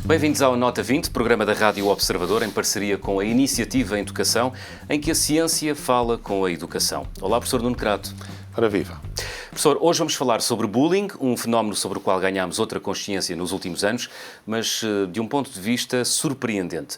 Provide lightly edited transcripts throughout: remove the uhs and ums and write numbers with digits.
Bem-vindos ao Nota 20, programa da Rádio Observador, em parceria com a Iniciativa em Educação, em que a ciência fala com a educação. Olá, professor Nuno Crato. Ora viva. Professor, hoje vamos falar sobre bullying, um fenómeno sobre o qual ganhámos outra consciência nos últimos anos, mas de um ponto de vista surpreendente.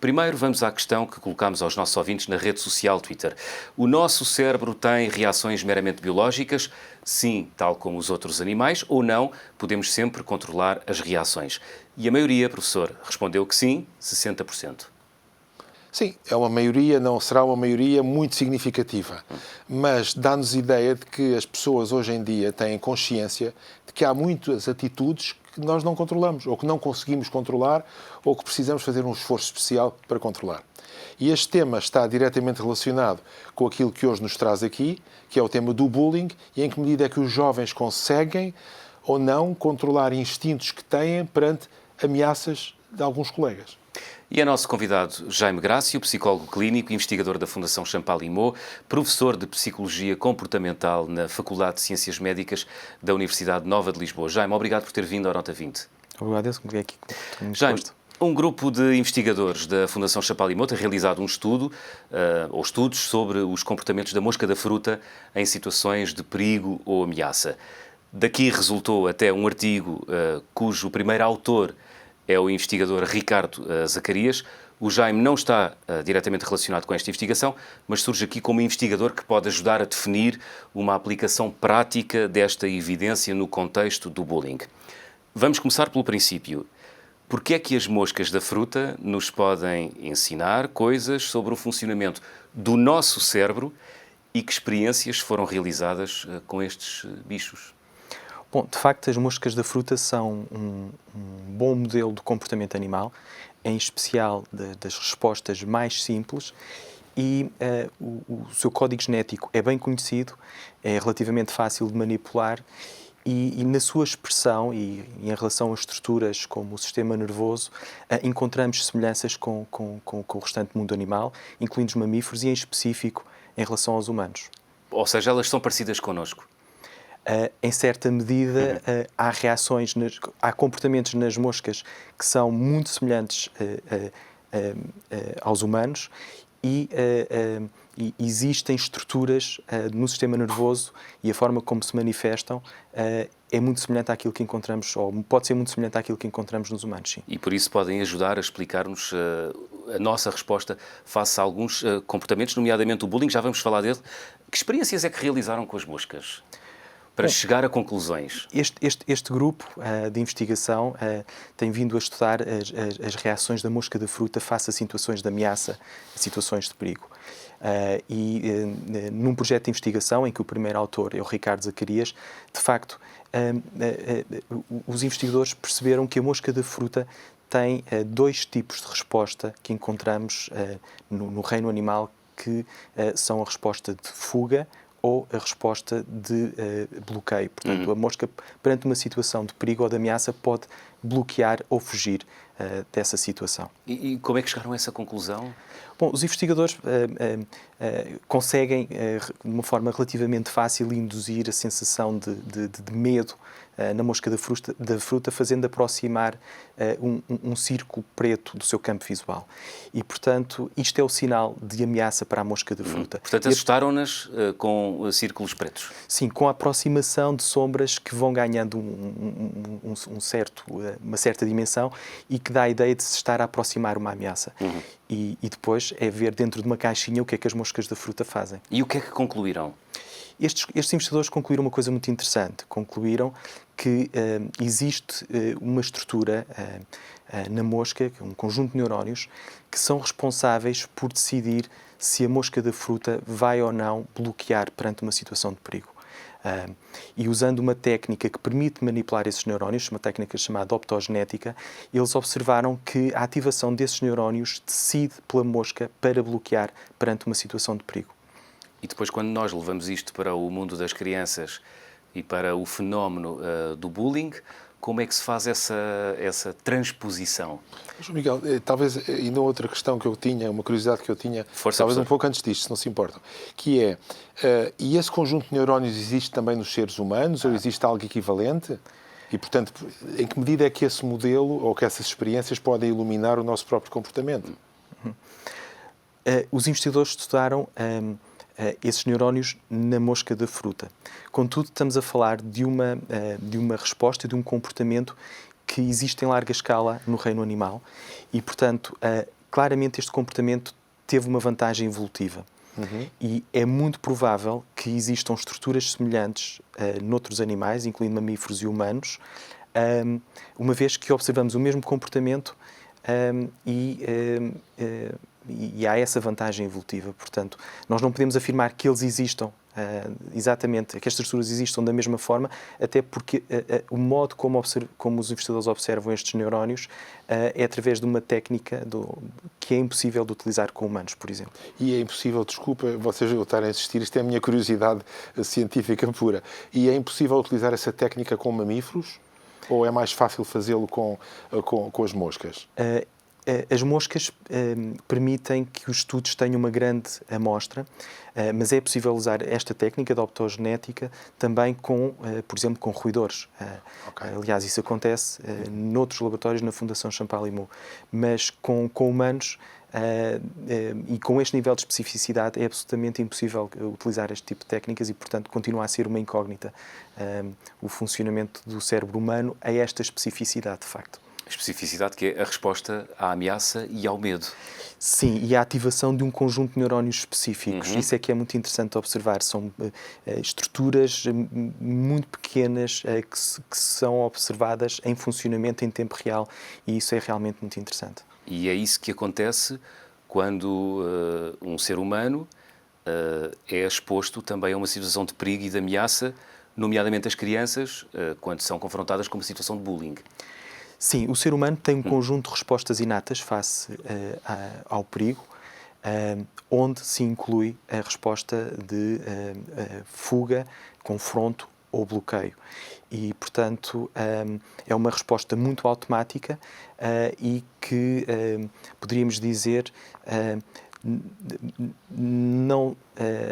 Primeiro, vamos à questão que colocámos aos nossos ouvintes na rede social Twitter. O nosso cérebro tem reações meramente biológicas? Sim, tal como os outros animais, ou não, podemos sempre controlar as reações. E a maioria, professor, respondeu que sim, 60%. Sim, é uma maioria, não será uma maioria muito significativa, mas dá-nos ideia de que as pessoas hoje em dia têm consciência de que há muitas atitudes que nós não controlamos, ou que não conseguimos controlar, ou que precisamos fazer um esforço especial para controlar. E este tema está diretamente relacionado com aquilo que hoje nos traz aqui, que é o tema do bullying, e em que medida é que os jovens conseguem ou não controlar instintos que têm perante ameaças de alguns colegas. E é nosso convidado Jaime Grácio, psicólogo clínico, investigador da Fundação Champalimau, professor de Psicologia Comportamental na Faculdade de Ciências Médicas da Universidade Nova de Lisboa. Jaime, obrigado por ter vindo à Nota 20. Obrigado, eu que aqui. Jaime, um grupo de investigadores da Fundação Champalimau tem realizado um estudo, ou estudos, sobre os comportamentos da mosca da fruta em situações de perigo ou ameaça. Daqui resultou até um artigo cujo primeiro autor é o investigador Ricardo Zacarias. O Jaime não está diretamente relacionado com esta investigação, mas surge aqui como investigador que pode ajudar a definir uma aplicação prática desta evidência no contexto do bullying. Vamos começar pelo princípio. Por que é que as moscas da fruta nos podem ensinar coisas sobre o funcionamento do nosso cérebro e que experiências foram realizadas com estes bichos? Bom, de facto, as moscas da fruta são um bom modelo de comportamento animal, em especial das respostas mais simples, e o seu código genético é bem conhecido, é relativamente fácil de manipular, e na sua expressão e em relação a estruturas como o sistema nervoso, encontramos semelhanças com o restante mundo animal, incluindo os mamíferos e, em específico, em relação aos humanos. Ou seja, elas são parecidas connosco? Em certa medida, há comportamentos nas moscas que são muito semelhantes aos humanos e existem estruturas no sistema nervoso e a forma como se manifestam é muito semelhante àquilo que encontramos, ou pode ser muito semelhante àquilo que encontramos nos humanos, sim. E por isso podem ajudar a explicar-nos a nossa resposta face a alguns comportamentos, nomeadamente o bullying, já vamos falar dele. Que experiências é que realizaram com as moscas para chegar a conclusões? Este grupo de investigação tem vindo a estudar as reações da mosca da fruta face a situações de ameaça, a situações de perigo. Num projeto de investigação, em que o primeiro autor é o Ricardo Zacarias, de facto, os investigadores perceberam que a mosca da fruta tem dois tipos de resposta que encontramos no reino animal, que são a resposta de fuga ou a resposta de bloqueio. Portanto, a mosca, perante uma situação de perigo ou de ameaça, pode bloquear ou fugir dessa situação. E como é que chegaram a essa conclusão? Bom, os investigadores conseguem, de uma forma relativamente fácil, induzir a sensação de medo na mosca da fruta, fazendo aproximar um círculo preto do seu campo visual. E, portanto, isto é o sinal de ameaça para a mosca da fruta. Portanto, assustaram-nas com círculos pretos? Sim, com a aproximação de sombras que vão ganhando uma certa dimensão e que dá a ideia de se estar a aproximar uma ameaça. E depois é ver dentro de uma caixinha o que é que as moscas da fruta fazem. E o que é que concluíram? Estes investigadores concluíram uma coisa muito interessante. Concluíram que existe uma estrutura na mosca, um conjunto de neurónios, que são responsáveis por decidir se a mosca da fruta vai ou não bloquear perante uma situação de perigo. E usando uma técnica que permite manipular esses neurónios, uma técnica chamada optogenética, eles observaram que a ativação desses neurónios decide pela mosca para bloquear perante uma situação de perigo. E depois, quando nós levamos isto para o mundo das crianças e para o fenómeno do bullying, como é que se faz essa transposição? João Miguel, talvez ainda outra questão que eu tinha, uma curiosidade que eu tinha, Força, talvez professor. um pouco antes disto, se não se importam, que é, e esse conjunto de neurónios existe também nos seres humanos ou existe algo equivalente? E, portanto, em que medida é que esse modelo ou que essas experiências podem iluminar o nosso próprio comportamento? Os investigadores estudaram esses neurónios na mosca da fruta. Contudo, estamos a falar de uma resposta, de um comportamento que existe em larga escala no reino animal e, portanto, claramente este comportamento teve uma vantagem evolutiva. E é muito provável que existam estruturas semelhantes noutros animais, incluindo mamíferos e humanos, uma vez que observamos o mesmo comportamento e há essa vantagem evolutiva. Portanto, nós não podemos afirmar que eles existam exatamente, que as estruturas existam da mesma forma, até porque o modo como os investigadores observam estes neurónios é através de uma técnica que é impossível de utilizar com humanos, por exemplo. E é impossível, desculpa vocês estarem a insistir, isto é a minha curiosidade científica pura, e é impossível utilizar essa técnica com mamíferos? Ou é mais fácil fazê-lo com as moscas? As moscas permitem que os estudos tenham uma grande amostra, mas é possível usar esta técnica de optogenética também por exemplo, com roedores. Okay. Aliás, isso acontece noutros laboratórios na Fundação Champalimaud, mas com humanos e com este nível de especificidade é absolutamente impossível utilizar este tipo de técnicas e, portanto, continua a ser uma incógnita o funcionamento do cérebro humano a esta especificidade, de facto. Especificidade que é a resposta à ameaça e ao medo. Sim, e a ativação de um conjunto de neurónios específicos. Isso é que é muito interessante observar. São estruturas muito pequenas que são observadas em funcionamento em tempo real e isso é realmente muito interessante. E é isso que acontece quando um ser humano é exposto também a uma situação de perigo e de ameaça, nomeadamente as crianças, quando são confrontadas com uma situação de bullying. Sim, o ser humano tem um conjunto de respostas inatas face ao perigo, onde se inclui a resposta de fuga, confronto ou bloqueio. E, portanto, é uma resposta muito automática e que, poderíamos dizer, não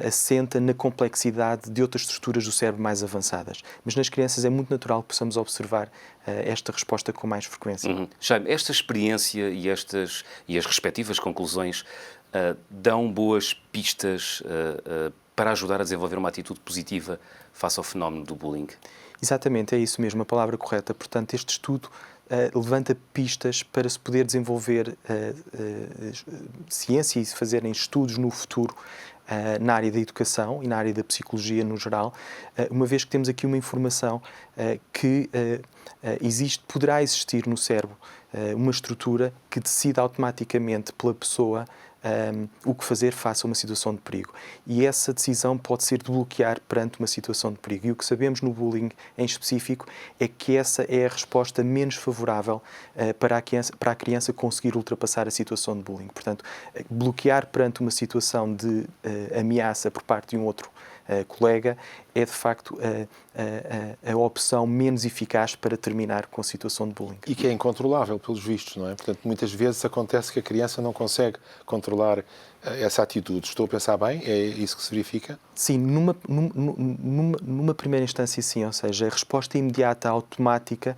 assenta na complexidade de outras estruturas do cérebro mais avançadas. Mas nas crianças é muito natural que possamos observar esta resposta com mais frequência. Jaime, esta experiência e as respectivas conclusões dão boas pistas para ajudar a desenvolver uma atitude positiva face ao fenómeno do bullying? Exatamente, é isso mesmo, a palavra correta. Portanto, este estudo levanta pistas para se poder desenvolver ciência e se fazerem estudos no futuro na área da educação e na área da psicologia no geral, uma vez que temos aqui uma informação que poderá existir no cérebro uma estrutura que decide automaticamente pela pessoa o que fazer face a uma situação de perigo. E essa decisão pode ser de bloquear perante uma situação de perigo. E o que sabemos no bullying em específico é que essa é a resposta menos favorável para a criança conseguir ultrapassar a situação de bullying. Portanto, bloquear perante uma situação de ameaça por parte de um outro colega é, de facto, a opção menos eficaz para terminar com a situação de bullying. E que é incontrolável, pelos vistos, não é? Portanto, muitas vezes acontece que a criança não consegue controlar essa atitude. Estou a pensar bem? É isso que se verifica? Sim, numa primeira instância, sim. Ou seja, a resposta imediata, automática,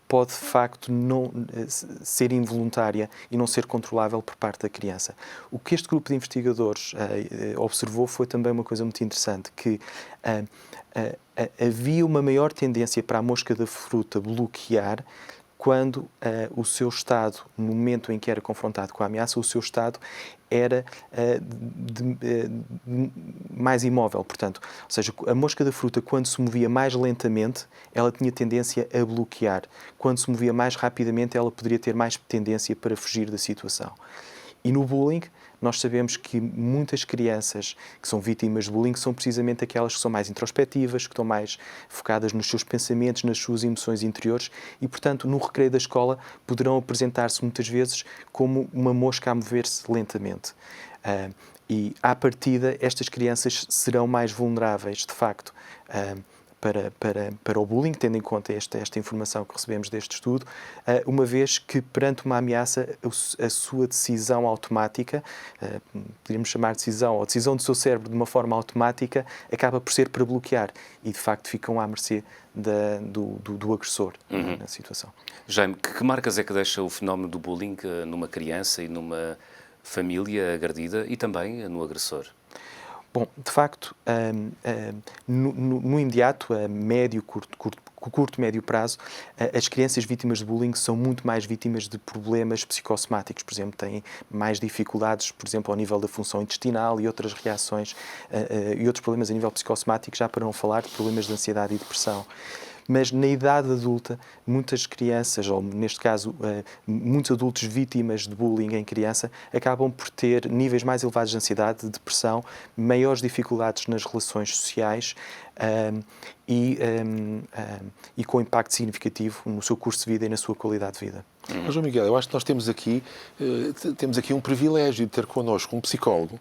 pode, de facto, não ser involuntária e não ser controlável por parte da criança. O que este grupo de investigadores observou foi também uma coisa muito interessante, que havia uma maior tendência para a mosca da fruta bloquear quando o seu estado, no momento em que era confrontado com a ameaça, o seu estado era mais imóvel. Portanto, ou seja, a mosca da fruta, quando se movia mais lentamente, ela tinha tendência a bloquear. Quando se movia mais rapidamente, ela poderia ter mais tendência para fugir da situação. E no bullying, nós sabemos que muitas crianças que são vítimas de bullying são precisamente aquelas que são mais introspectivas, que estão mais focadas nos seus pensamentos, nas suas emoções interiores e, portanto, no recreio da escola poderão apresentar-se muitas vezes como uma mosca a mover-se lentamente. E, à partida, estas crianças serão mais vulneráveis, de facto, para o bullying, tendo em conta esta informação que recebemos deste estudo, uma vez que perante uma ameaça a sua decisão automática, poderíamos chamar de decisão, ou a decisão do seu cérebro de uma forma automática, acaba por ser para bloquear e de facto ficam à mercê do agressor na situação. Jaime, que marcas é que deixa o fenómeno do bullying numa criança e numa família agredida e também no agressor? Bom, de facto, no imediato, a médio, curto, médio prazo, as crianças vítimas de bullying são muito mais vítimas de problemas psicossomáticos. Por exemplo, têm mais dificuldades, por exemplo, ao nível da função intestinal e outras reações e outros problemas a nível psicossomático, já para não falar de problemas de ansiedade e depressão. Mas na idade adulta, muitas crianças, ou neste caso, muitos adultos vítimas de bullying em criança, acabam por ter níveis mais elevados de ansiedade, de depressão, maiores dificuldades nas relações sociais e com impacto significativo no seu curso de vida e na sua qualidade de vida. Mas, João Miguel, eu acho que nós temos aqui um privilégio de ter connosco um psicólogo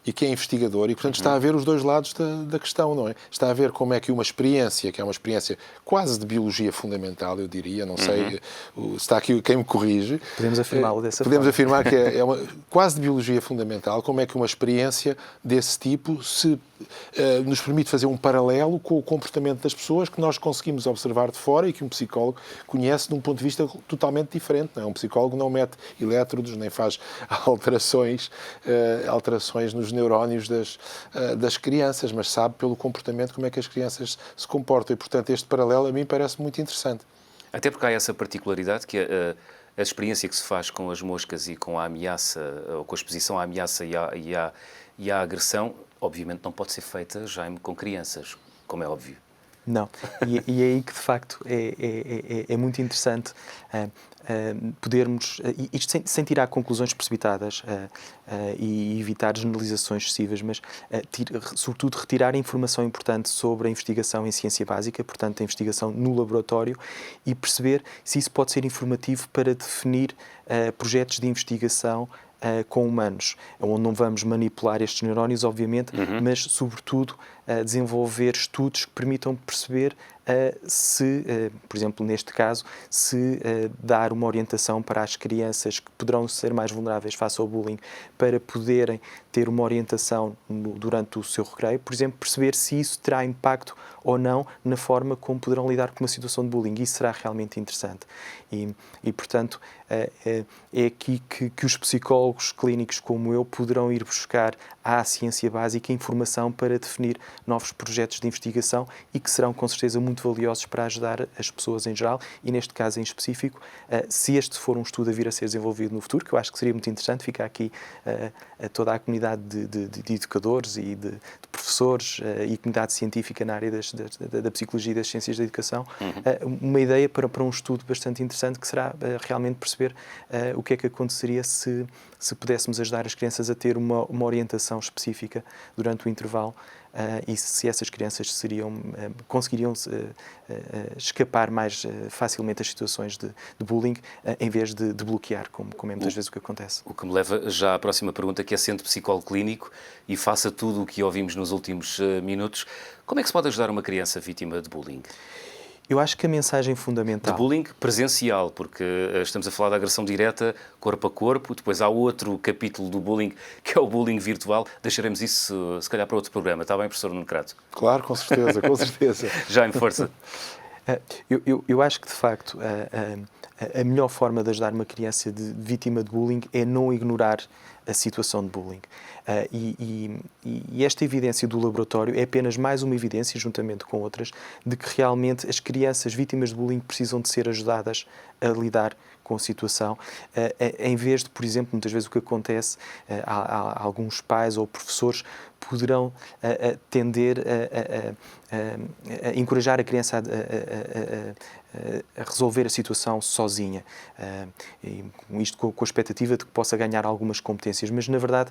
e que é investigador e, portanto, está a ver os dois lados da questão, não é? Está a ver como é que uma experiência, que é uma experiência quase de biologia fundamental, eu diria, não sei, está aqui quem me corrige. Podemos afirmá-lo dessa forma. Podemos afirmar que é uma quase de biologia fundamental, como é que uma experiência desse tipo nos permite fazer um paralelo com o comportamento das pessoas que nós conseguimos observar de fora e que um psicólogo conhece de um ponto de vista totalmente diferente. Não é? Um psicólogo não mete elétrodos, nem faz alterações nos neurónios das crianças, mas sabe pelo comportamento como é que as crianças se comportam. E, portanto, este paralelo a mim parece muito interessante. Até porque há essa particularidade que a experiência que se faz com as moscas e com a ameaça, ou com a exposição à ameaça e à agressão, obviamente não pode ser feita, Jaime, com crianças, como é óbvio. Não. E é aí que, de facto, é muito interessante podermos, isto sem tirar conclusões precipitadas e evitar generalizações excessivas, mas, sobretudo, retirar informação importante sobre a investigação em ciência básica, portanto, a investigação no laboratório, e perceber se isso pode ser informativo para definir projetos de investigação com humanos, onde não vamos manipular estes neurónios, obviamente, mas, sobretudo, desenvolver estudos que permitam perceber se, por exemplo, neste caso, se dar uma orientação para as crianças que poderão ser mais vulneráveis face ao bullying, para poderem ter uma orientação durante o seu recreio, por exemplo, perceber se isso terá impacto ou não na forma como poderão lidar com uma situação de bullying. Isso será realmente interessante. E portanto, é aqui que os psicólogos clínicos como eu poderão ir buscar à ciência básica informação para definir novos projetos de investigação e que serão, com certeza, muito valiosos para ajudar as pessoas em geral e, neste caso em específico, se este for um estudo a vir a ser desenvolvido no futuro, que eu acho que seria muito interessante, fica aqui a toda a comunidade de educadores e de professores e comunidade científica na área da psicologia e das ciências da educação, uma ideia para um estudo bastante interessante que será realmente perceber o que é que aconteceria se pudéssemos ajudar as crianças a ter uma orientação específica durante o intervalo e se essas crianças conseguiriam escapar mais facilmente das situações de bullying em vez de bloquear, como é muitas vezes o que acontece. O que me leva já à próxima pergunta, que é, sendo psicólogo clínico e faça tudo o que ouvimos nos últimos minutos, como é que se pode ajudar uma criança vítima de bullying? Eu acho que a mensagem fundamental... De bullying presencial, porque estamos a falar da agressão direta, corpo a corpo, depois há outro capítulo do bullying, que é o bullying virtual. Deixaremos isso, se calhar, para outro programa. Está bem, professor Nuno Crato? Claro, com certeza, com certeza. Jaime, força. Eu acho que, de facto, a melhor forma de ajudar uma criança vítima de bullying é não ignorar a situação de bullying. E esta evidência do laboratório é apenas mais uma evidência, juntamente com outras, de que realmente as crianças vítimas de bullying precisam de ser ajudadas a lidar com a situação, em vez de, por exemplo, muitas vezes o que acontece, há alguns pais ou professores poderão tender a encorajar a criança a resolver a situação sozinha, isto com a expectativa de que possa ganhar algumas competências, mas, na verdade,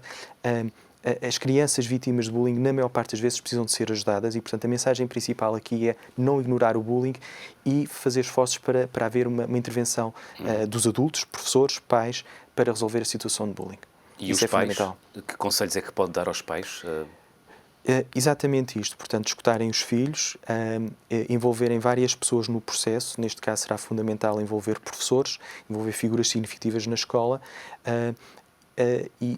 as crianças vítimas de bullying, na maior parte das vezes, precisam de ser ajudadas e, portanto, a mensagem principal aqui é não ignorar o bullying e fazer esforços para haver uma intervenção dos adultos, professores, pais, para resolver a situação de bullying. E isso os pais? Que conselhos é que pode dar aos pais? Exatamente isto, portanto, escutarem os filhos, envolverem várias pessoas no processo, neste caso será fundamental envolver professores, envolver figuras significativas na escola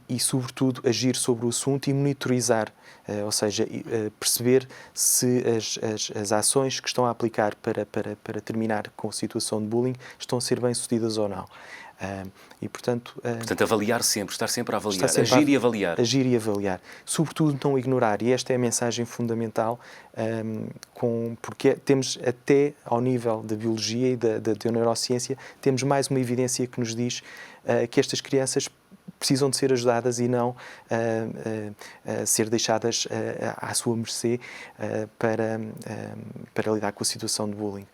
e, sobretudo, agir sobre o assunto e monitorizar, ou seja, perceber se as ações que estão a aplicar para terminar com a situação de bullying estão a ser bem-sucedidas ou não. Portanto, avaliar sempre, estar sempre a avaliar, agir e avaliar. Agir e avaliar. Sobretudo, não ignorar, e esta é a mensagem fundamental, porque temos até ao nível da biologia e da neurociência, temos mais uma evidência que nos diz que estas crianças precisam de ser ajudadas e não ser deixadas à sua mercê para lidar com a situação de bullying.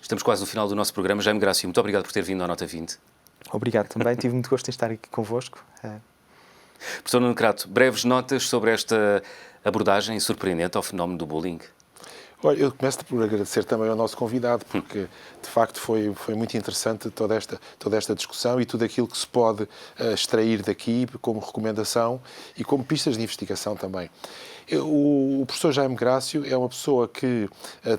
Estamos quase no final do nosso programa. Jaime Grácio, muito obrigado por ter vindo à Nota 20. Obrigado também, tive muito gosto em estar aqui convosco. Professor Nuno Crato, breves notas sobre esta abordagem surpreendente ao fenómeno do bullying. Olha, eu começo por agradecer também ao nosso convidado, porque de facto foi muito interessante toda esta discussão e tudo aquilo que se pode extrair daqui como recomendação e como pistas de investigação também. O professor Jaime Grácio é uma pessoa que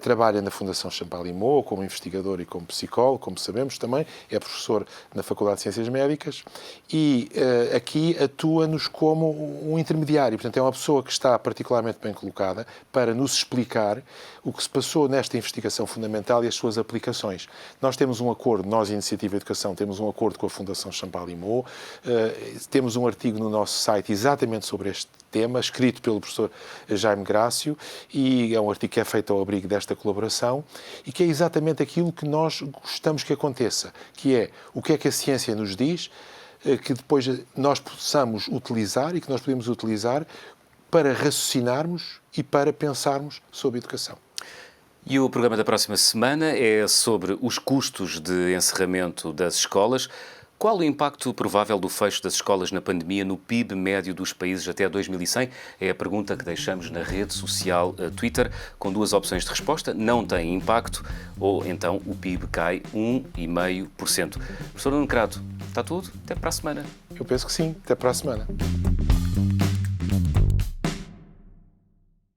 trabalha na Fundação Champalimau como investigador e como psicólogo, como sabemos também, é professor na Faculdade de Ciências Médicas e aqui atua-nos como um intermediário. Portanto, é uma pessoa que está particularmente bem colocada para nos explicar o que se passou nesta investigação fundamental e as suas aplicações. Nós temos um acordo, nós, Iniciativa Educação, temos um acordo com a Fundação Champalimau, temos um artigo no nosso site exatamente sobre este tema, escrito pelo professor Jaime Grácio, e é um artigo que é feito ao abrigo desta colaboração e que é exatamente aquilo que nós gostamos que aconteça, que é o que é que a ciência nos diz, que depois nós possamos utilizar e que nós podemos utilizar para raciocinarmos e para pensarmos sobre educação. E o programa da próxima semana é sobre os custos de encerramento das escolas. Qual o impacto provável do fecho das escolas na pandemia no PIB médio dos países até 2100? É a pergunta que deixamos na rede social Twitter, com duas opções de resposta: não tem impacto, ou então o PIB cai 1,5%. Professor Nuno Crato, está tudo? Até para a semana. Eu penso que sim. Até para a semana.